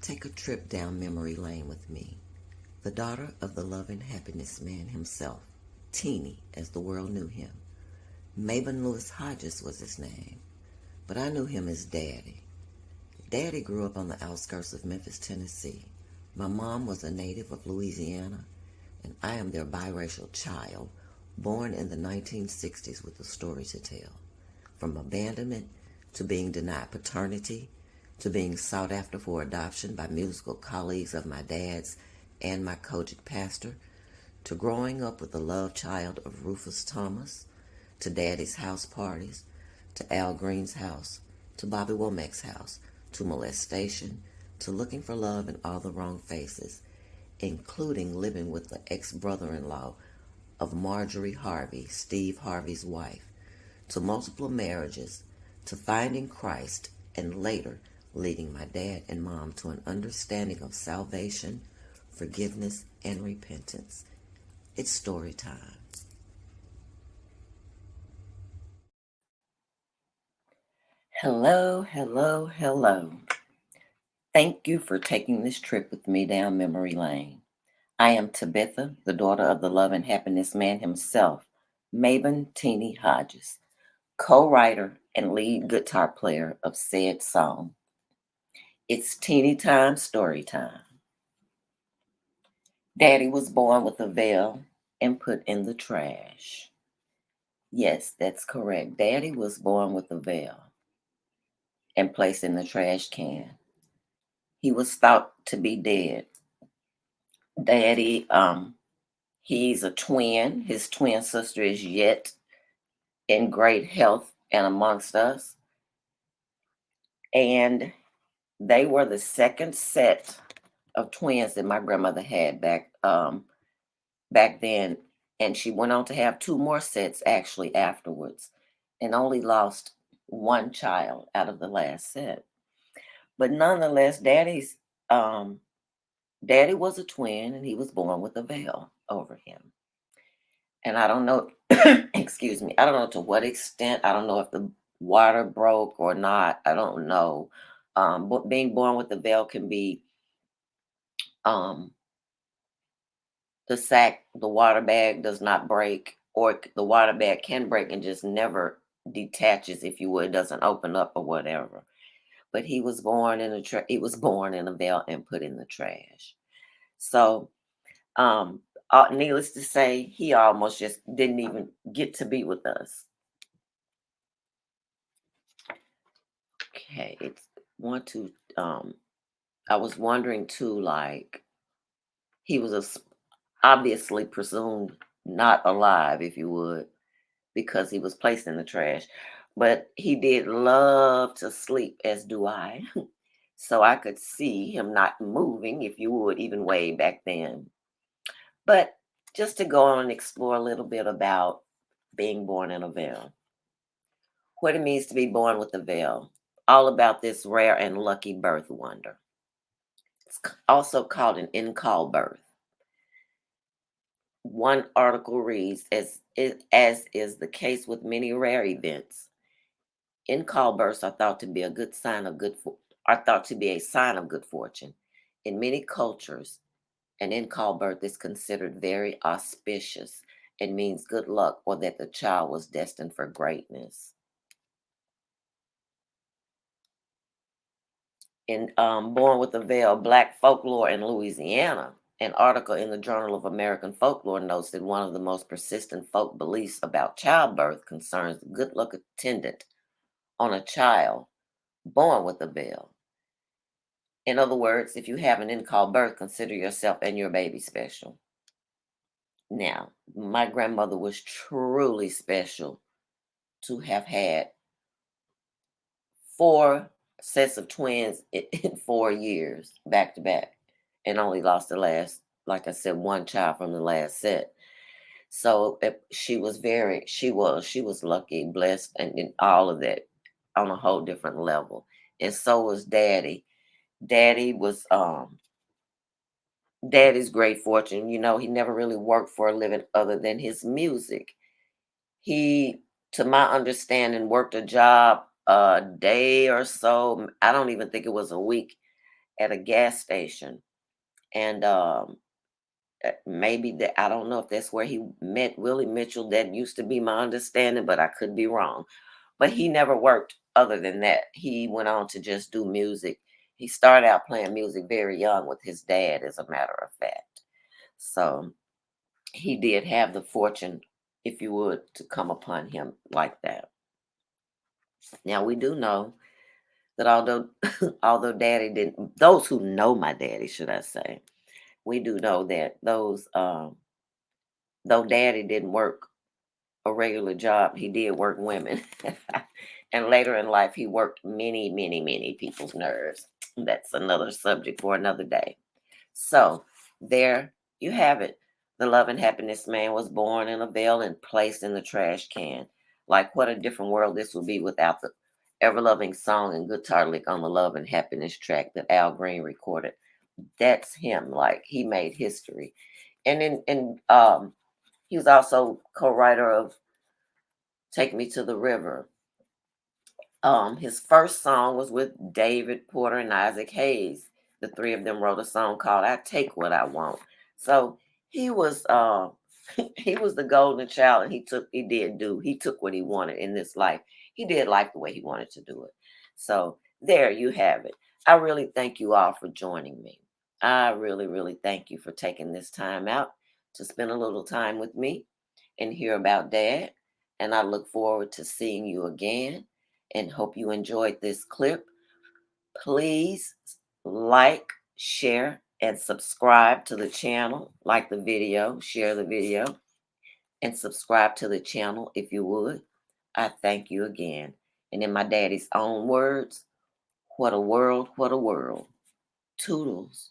Take a trip down memory lane with me. The daughter of the love and happiness man himself, Teenie as the world knew him. Mabon Hodges was his name, but I knew him as Daddy. Daddy grew up on the outskirts of Memphis, Tennessee. My mom was a native of Louisiana, and I am their biracial child, born in the 1960s with a story to tell. From abandonment to being denied paternity, to being sought after for adoption by musical colleagues of my dad's and my Kojic pastor, to growing up with the love child of Rufus Thomas, to Daddy's house parties, to Al Green's house, to Bobby Womack's house, to molestation, to looking for love in all the wrong faces, including living with the ex-brother-in-law of Marjorie Harvey, Steve Harvey's wife, to multiple marriages, to finding Christ, and later leading my dad and mom to an understanding of salvation, forgiveness, and repentance. It's story time. Hello, hello, hello. Thank you for taking this trip with me down memory lane. I am Tabitha, the daughter of the love and happiness man himself, Mabon Teenie Hodges, co-writer and lead guitar player of said song. It's teeny time, story time. Daddy was born with a veil and put in the trash. Yes, that's correct. Daddy was born with a veil and placed in the trash can. He was thought to be dead. Daddy, he's a twin. His twin sister is yet in great health and amongst us. And they were the second set of twins that my grandmother had back then. And she went on to have two more sets actually afterwards and only lost one child out of the last set. But nonetheless, Daddy was a twin and he was born with a veil over him. And I don't know, excuse me, I don't know to what extent. I don't know if the water broke or not. I don't know. But being born with a veil can be um, the water bag does not break, or the water bag can break and just never detaches, if you would, doesn't open up or whatever. But he was born in a veil and put in the trash. So, needless to say, he almost just didn't even get to be with us. Okay, I was wondering too, like, he was obviously presumed not alive, if you would, because he was placed in the trash. But he did love to sleep, as do I. So I could see him not moving, if you would, even way back then. But just to go on and explore a little bit about being born in a veil, what it means to be born with a veil, all about this rare and lucky birth wonder. It's also called an in-call birth. One article reads, as is the case with many rare events, in-call births are thought to be a sign of good fortune. In many cultures, an in-call birth is considered very auspicious and means good luck or that the child was destined for greatness. In Born with a Veil, Black Folklore in Louisiana, an article in the Journal of American Folklore notes that one of the most persistent folk beliefs about childbirth concerns the good luck attendant on a child born with a veil. In other words, if you have an in-call birth, consider yourself and your baby special. Now, my grandmother was truly special to have had 4 sets of twins in 4 years back to back, and only lost the last, like I said, one child from the last set. So she was lucky, blessed, and all of that on a whole different level. And so was Daddy. Daddy was Daddy's great fortune. You know, he never really worked for a living other than his music. He, to my understanding, worked a job a day or so. I don't even think it was a week at a gas station. And maybe that, I don't know if that's where he met Willie Mitchell. That used to be my understanding, but I could be wrong. But he never worked other than that. He went on to just do music. He started out playing music very young with his dad, as a matter of fact. So he did have the fortune, if you would, to come upon him like that. Now we do know that although although daddy didn't, those who know my daddy, should I say, we do know that those though daddy didn't work a regular job, he did work women. And later in life he worked many, many, many people's nerves. That's another subject for another day. So there you have it. The Love and Happiness Man was born in a veil and placed in the trash can. Like, what a different world this would be without the ever loving song and guitar lick on the Love and Happiness track that Al Green recorded. That's him. Like, he made history. And he was also co-writer of Take Me to the River. His first song was with David Porter and Isaac Hayes. The three of them wrote a song called "I Take What I Want." So he was he was the golden child, and he took what he wanted in this life. He did life the way he wanted to do it. So there you have it. I really thank you all for joining me. I really, really thank you for taking this time out to spend a little time with me and hear about Dad. And I look forward to seeing you again and hope you enjoyed this clip. Please like, share, and subscribe to the channel. Like the video, share the video, and subscribe to the channel if you would. I thank you again. And in my daddy's own words, what a world, what a world. Toodles.